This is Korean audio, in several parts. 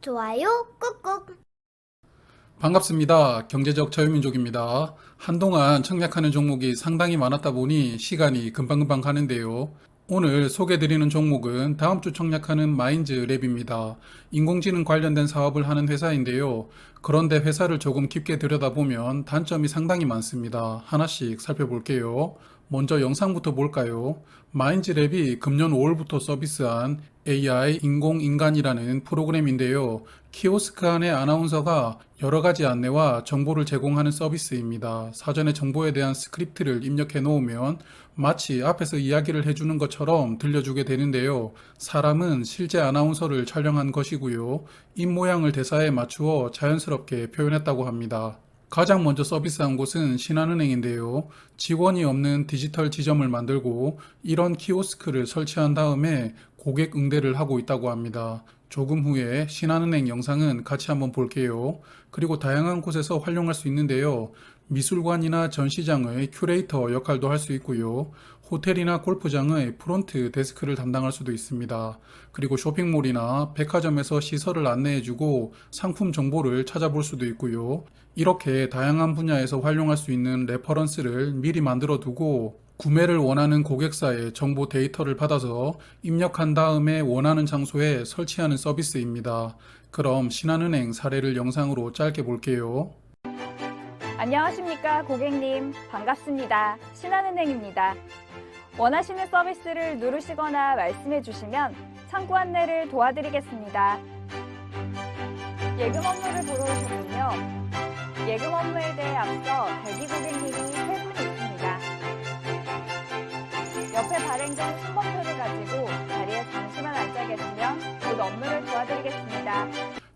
좋아요 꾹꾹. 반갑습니다. 경제적 자유민족입니다. 한동안 청약하는 종목이 상당히 많았다 보니 시간이 금방금방 가는데요. 오늘 소개드리는 종목은 다음 주 청약하는 마인즈랩입니다. 인공지능 관련된 사업을 하는 회사인데요. 그런데 회사를 조금 깊게 들여다보면 단점이 상당히 많습니다. 하나씩 살펴볼게요. 먼저 영상부터 볼까요? 마인즈랩이 금년 5월부터 서비스한 AI 인공인간이라는 프로그램인데요. 키오스크 안의 아나운서가 여러 가지 안내와 정보를 제공하는 서비스입니다. 사전에 정보에 대한 스크립트를 입력해 놓으면 마치 앞에서 이야기를 해주는 것처럼 들려주게 되는데요. 사람은 실제 아나운서를 촬영한 것이고요. 입모양을 대사에 맞추어 자연스럽게 표현했다고 합니다. 가장 먼저 서비스한 곳은 신한은행인데요. 직원이 없는 디지털 지점을 만들고 이런 키오스크를 설치한 다음에 고객 응대를 하고 있다고 합니다. 조금 후에 신한은행 영상은 같이 한번 볼게요. 그리고 다양한 곳에서 활용할 수 있는데요. 미술관이나 전시장의 큐레이터 역할도 할 수 있고요. 호텔이나 골프장의 프론트 데스크를 담당할 수도 있습니다. 그리고 쇼핑몰이나 백화점에서 시설을 안내해주고 상품 정보를 찾아볼 수도 있고요. 이렇게 다양한 분야에서 활용할 수 있는 레퍼런스를 미리 만들어 두고 구매를 원하는 고객사의 정보 데이터를 받아서 입력한 다음에 원하는 장소에 설치하는 서비스입니다. 그럼 신한은행 사례를 영상으로 짧게 볼게요. 안녕하십니까 고객님, 반갑습니다. 신한은행입니다. 원하시는 서비스를 누르시거나 말씀해 주시면 창구 안내를 도와드리겠습니다. 예금 업무를 보러 오셨군요. 예금 업무에 대해 앞서 대기 고객님이 3분 있습니다. 옆에 발행된 순번표를 가지고 자리에 잠시만 앉아 계시면 곧 업무를 도와드리겠습니다.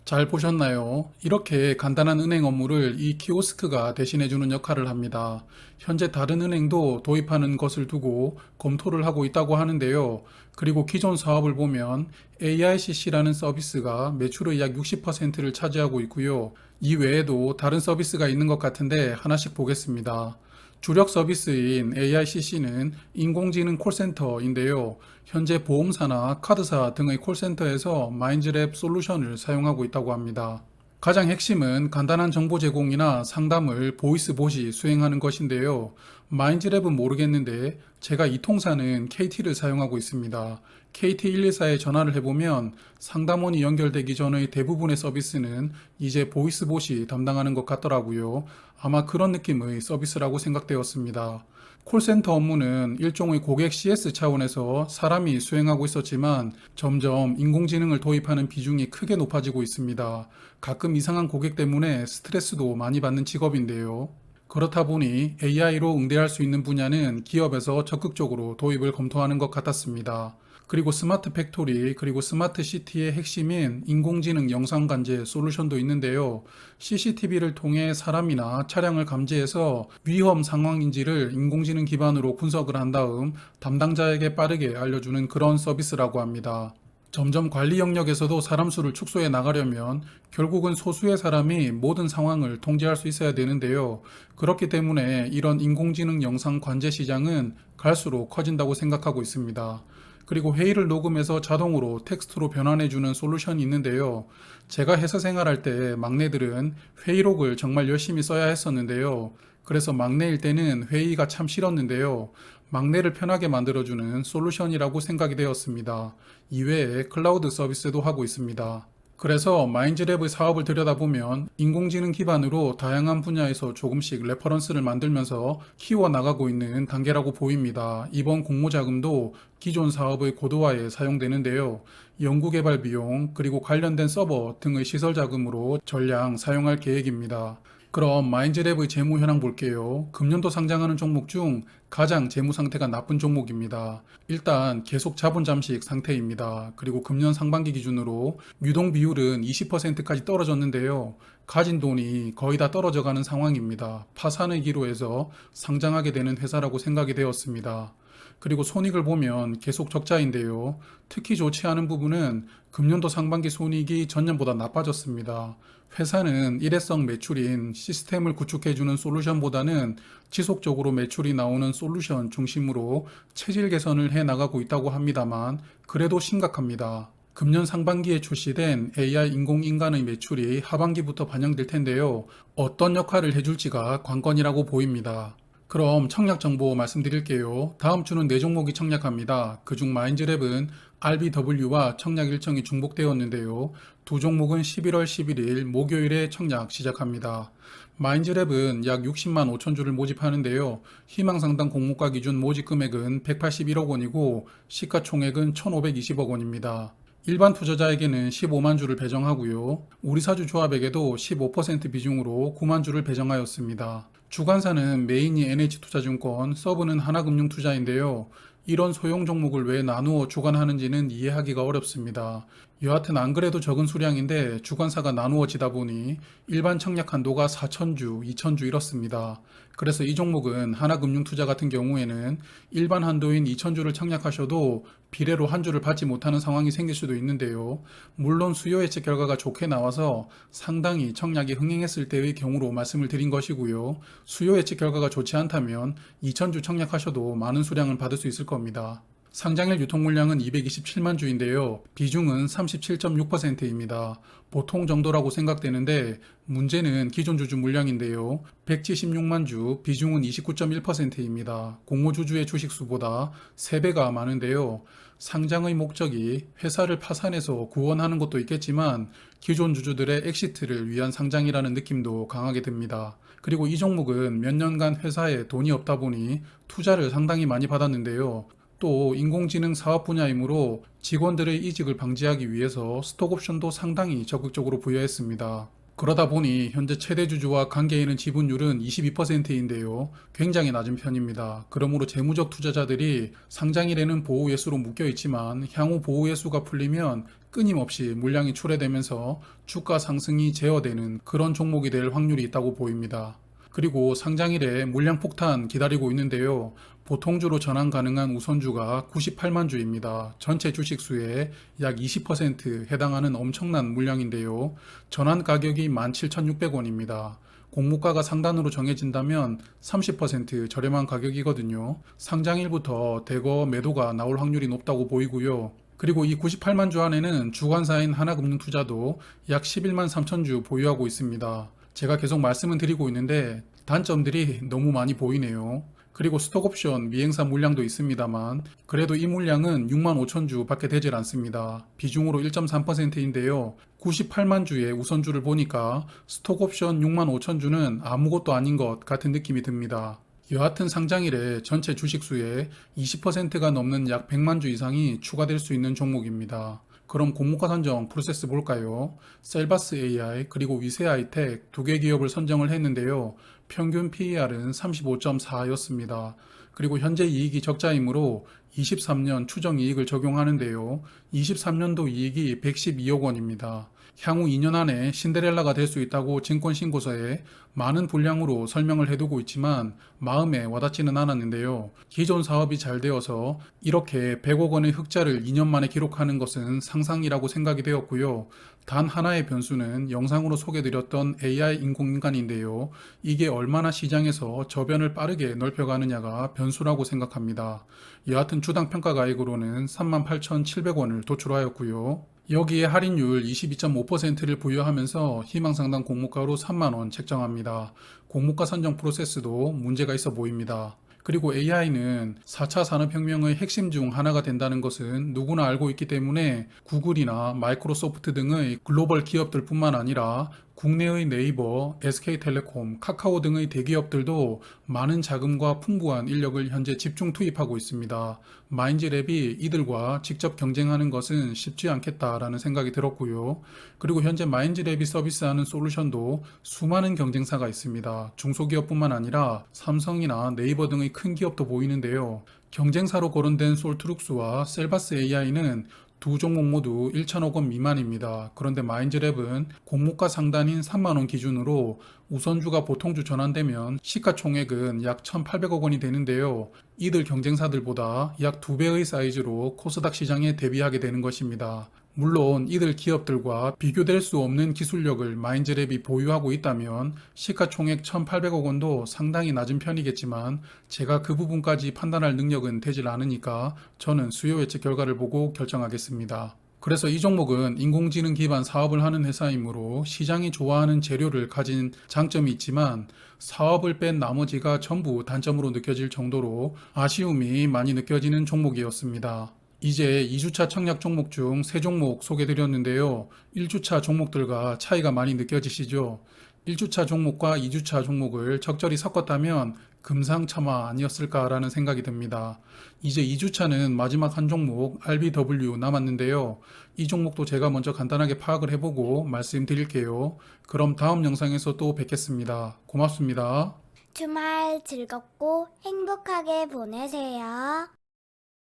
잘 보셨나요? 이렇게 간단한 은행 업무를 이 키오스크가 대신해주는 역할을 합니다. 현재 다른 은행도 도입하는 것을 두고 검토를 하고 있다고 하는데요. 그리고 기존 사업을 보면 AICC라는 서비스가 매출의 약 60%를 차지하고 있고요. 이 외에도 다른 서비스가 있는 것 같은데 하나씩 보겠습니다. 주력 서비스인 AICC는 인공지능 콜센터인데요. 현재 보험사나 카드사 등의 콜센터에서 마인즈랩 솔루션을 사용하고 있다고 합니다. 가장 핵심은 간단한 정보 제공이나 상담을 보이스봇이 수행하는 것인데요. 마인즈랩은 모르겠는데 제가 이 통사는 KT를 사용하고 있습니다. KT114에 전화를 해보면 상담원이 연결되기 전의 대부분의 서비스는 이제 보이스봇이 담당하는 것 같더라고요. 아마 그런 느낌의 서비스라고 생각되었습니다. 콜센터 업무는 일종의 고객 CS 차원에서 사람이 수행하고 있었지만 점점 인공지능을 도입하는 비중이 크게 높아지고 있습니다. 가끔 이상한 고객 때문에 스트레스도 많이 받는 직업인데요. 그렇다 보니 AI로 응대할 수 있는 분야는 기업에서 적극적으로 도입을 검토하는 것 같았습니다. 그리고 스마트 팩토리 그리고 스마트 시티의 핵심인 인공지능 영상 관제 솔루션도 있는데요. CCTV를 통해 사람이나 차량을 감지해서 위험 상황인지를 인공지능 기반으로 분석을 한 다음 담당자에게 빠르게 알려주는 그런 서비스라고 합니다. 점점 관리 영역에서도 사람 수를 축소해 나가려면 결국은 소수의 사람이 모든 상황을 통제할 수 있어야 되는데요. 그렇기 때문에 이런 인공지능 영상 관제 시장은 갈수록 커진다고 생각하고 있습니다. 그리고 회의를 녹음해서 자동으로 텍스트로 변환해주는 솔루션이 있는데요. 제가 회사 생활할 때 막내들은 회의록을 정말 열심히 써야 했었는데요. 그래서 막내일 때는 회의가 참 싫었는데요. 막내를 편하게 만들어주는 솔루션이라고 생각이 되었습니다. 이외에 클라우드 서비스도 하고 있습니다. 그래서 마인즈랩의 사업을 들여다보면 인공지능 기반으로 다양한 분야에서 조금씩 레퍼런스를 만들면서 키워나가고 있는 단계라고 보입니다. 이번 공모자금도 기존 사업의 고도화에 사용되는데요. 연구개발 비용 그리고 관련된 서버 등의 시설 자금으로 전량 사용할 계획입니다. 그럼 마인즈랩의 재무 현황 볼게요. 금년도 상장하는 종목 중 가장 재무 상태가 나쁜 종목입니다. 일단 계속 자본 잠식 상태입니다. 그리고 금년 상반기 기준으로 유동 비율은 20%까지 떨어졌는데요. 가진 돈이 거의 다 떨어져 가는 상황입니다. 파산의 기로에서 상장하게 되는 회사라고 생각이 되었습니다. 그리고 손익을 보면 계속 적자인데요. 특히 좋지 않은 부분은 금년도 상반기 손익이 전년보다 나빠졌습니다. 회사는 일회성 매출인 시스템을 구축해주는 솔루션보다는 지속적으로 매출이 나오는 솔루션 중심으로 체질 개선을 해 나가고 있다고 합니다만 그래도 심각합니다. 금년 상반기에 출시된 AI 인공인간의 매출이 하반기부터 반영될 텐데요. 어떤 역할을 해줄지가 관건이라고 보입니다. 그럼 청약 정보 말씀드릴게요. 다음 주는 4종목이 청약합니다. 그중 마인즈랩은 RBW와 청약 일정이 중복되었는데요. 두 종목은 11월 11일 목요일에 청약 시작합니다. 마인즈랩은 약 60만 5천 주를 모집하는데요. 희망상당 공모가 기준 모집 금액은 181억 원이고 시가총액은 1,520억 원입니다. 일반 투자자에게는 15만 주를 배정하고요. 우리사주 조합에게도 15% 비중으로 9만 주를 배정하였습니다. 주관사는 메인이 NH투자증권, 서브는 하나금융투자인데요. 이런 소형 종목을 왜 나누어 주관하는지는 이해하기가 어렵습니다. 여하튼 안 그래도 적은 수량인데 주관사가 나누어지다 보니 일반 청약 한도가 4,000주, 2,000주 이렇습니다. 그래서 이 종목은 하나금융투자 같은 경우에는 일반 한도인 2,000주를 청약하셔도 비례로 한 주를 받지 못하는 상황이 생길 수도 있는데요. 물론 수요 예측 결과가 좋게 나와서 상당히 청약이 흥행했을 때의 경우로 말씀을 드린 것이고요. 수요 예측 결과가 좋지 않다면 2,000주 청약하셔도 많은 수량을 받을 수 있을 겁니다. 상장일 유통 물량은 227만 주인데요. 비중은 37.6%입니다. 보통 정도라고 생각되는데 문제는 기존 주주 물량인데요. 176만 주, 비중은 29.1%입니다. 공모주주의 주식수보다 3배가 많은데요. 상장의 목적이 회사를 파산해서 구원하는 것도 있겠지만 기존 주주들의 엑시트를 위한 상장이라는 느낌도 강하게 듭니다. 그리고 이 종목은 몇 년간 회사에 돈이 없다 보니 투자를 상당히 많이 받았는데요. 또 인공지능 사업 분야이므로 직원들의 이직을 방지하기 위해서 스톡옵션도 상당히 적극적으로 부여했습니다. 그러다 보니 현재 최대 주주와 관계 있는 지분율은 22%인데요. 굉장히 낮은 편입니다. 그러므로 재무적 투자자들이 상장일에는 보호 예수로 묶여 있지만 향후 보호 예수가 풀리면 끊임없이 물량이 출회되면서 주가 상승이 제어되는 그런 종목이 될 확률이 있다고 보입니다. 그리고 상장일에 물량 폭탄 기다리고 있는데요. 보통주로 전환 가능한 우선주가 98만 주입니다. 전체 주식수의 약 20% 해당하는 엄청난 물량인데요. 전환 가격이 17,600원입니다. 공모가가 상단으로 정해진다면 30% 저렴한 가격이거든요. 상장일부터 대거 매도가 나올 확률이 높다고 보이고요. 그리고 이 98만 주 안에는 주관사인 하나금융투자도 약 11만 3천 주 보유하고 있습니다. 제가 계속 말씀은 드리고 있는데 단점들이 너무 많이 보이네요. 그리고 스톡옵션 미행사 물량도 있습니다만 그래도 이 물량은 6만 5천 주 밖에 되질 않습니다. 비중으로 1.3%인데요. 98만 주의 우선주를 보니까 스톡옵션 6만 5천 주는 아무것도 아닌 것 같은 느낌이 듭니다. 여하튼 상장일에 전체 주식수의 20%가 넘는 약 100만 주 이상이 추가될 수 있는 종목입니다. 그럼 공모가 선정 프로세스 볼까요? 셀바스 AI 그리고 위세아이텍 두 개 기업을 선정을 했는데요. 평균 PER은 35.4였습니다. 그리고 현재 이익이 적자이므로 23년 추정 이익을 적용하는데요. 23년도 이익이 112억 원입니다. 향후 2년 안에 신데렐라가 될 수 있다고 증권신고서에 많은 분량으로 설명을 해두고 있지만 마음에 와닿지는 않았는데요. 기존 사업이 잘 되어서 이렇게 100억 원의 흑자를 2년 만에 기록하는 것은 상상이라고 생각이 되었고요. 단 하나의 변수는 영상으로 소개드렸던 AI 인공인간인데요. 이게 얼마나 시장에서 저변을 빠르게 넓혀가느냐가 변수라고 생각합니다. 여하튼 주당 평가가액으로는 38,700원을 도출하였고요. 여기에 할인율 22.5%를 부여하면서 희망상당 공모가로 3만원 책정합니다. 공모가 선정 프로세스도 문제가 있어 보입니다. 그리고 AI는 4차 산업혁명의 핵심 중 하나가 된다는 것은 누구나 알고 있기 때문에 구글이나 마이크로소프트 등의 글로벌 기업들 뿐만 아니라 국내의 네이버, SK텔레콤, 카카오 등의 대기업들도 많은 자금과 풍부한 인력을 현재 집중 투입하고 있습니다. 마인즈랩이 이들과 직접 경쟁하는 것은 쉽지 않겠다라는 생각이 들었고요. 그리고 현재 마인즈랩이 서비스하는 솔루션도 수많은 경쟁사가 있습니다. 중소기업뿐만 아니라 삼성이나 네이버 등의 큰 기업도 보이는데요. 경쟁사로 거론된 솔트룩스와 셀바스 AI는 두 종목 모두 1천억 원 미만입니다. 그런데 마인즈랩은 공모가 상단인 3만 원 기준으로 우선주가 보통주 전환되면 시가총액은 약 1,800억 원이 되는데요. 이들 경쟁사들보다 약 2배의 사이즈로 코스닥 시장에 대비하게 되는 것입니다. 물론 이들 기업들과 비교될 수 없는 기술력을 마인즈랩이 보유하고 있다면 시가총액 1,800억 원도 상당히 낮은 편이겠지만 제가 그 부분까지 판단할 능력은 되질 않으니까 저는 수요 예측 결과를 보고 결정하겠습니다. 그래서 이 종목은 인공지능 기반 사업을 하는 회사이므로 시장이 좋아하는 재료를 가진 장점이 있지만 사업을 뺀 나머지가 전부 단점으로 느껴질 정도로 아쉬움이 많이 느껴지는 종목이었습니다. 이제 2주차 청약 종목 중 3종목 소개드렸는데요. 1주차 종목들과 차이가 많이 느껴지시죠? 1주차 종목과 2주차 종목을 적절히 섞었다면 금상첨화 아니었을까라는 생각이 듭니다. 이제 2주차는 마지막 한 종목 RBW 남았는데요. 이 종목도 제가 먼저 간단하게 파악을 해보고 말씀드릴게요. 그럼 다음 영상에서 또 뵙겠습니다. 고맙습니다. 주말 즐겁고 행복하게 보내세요.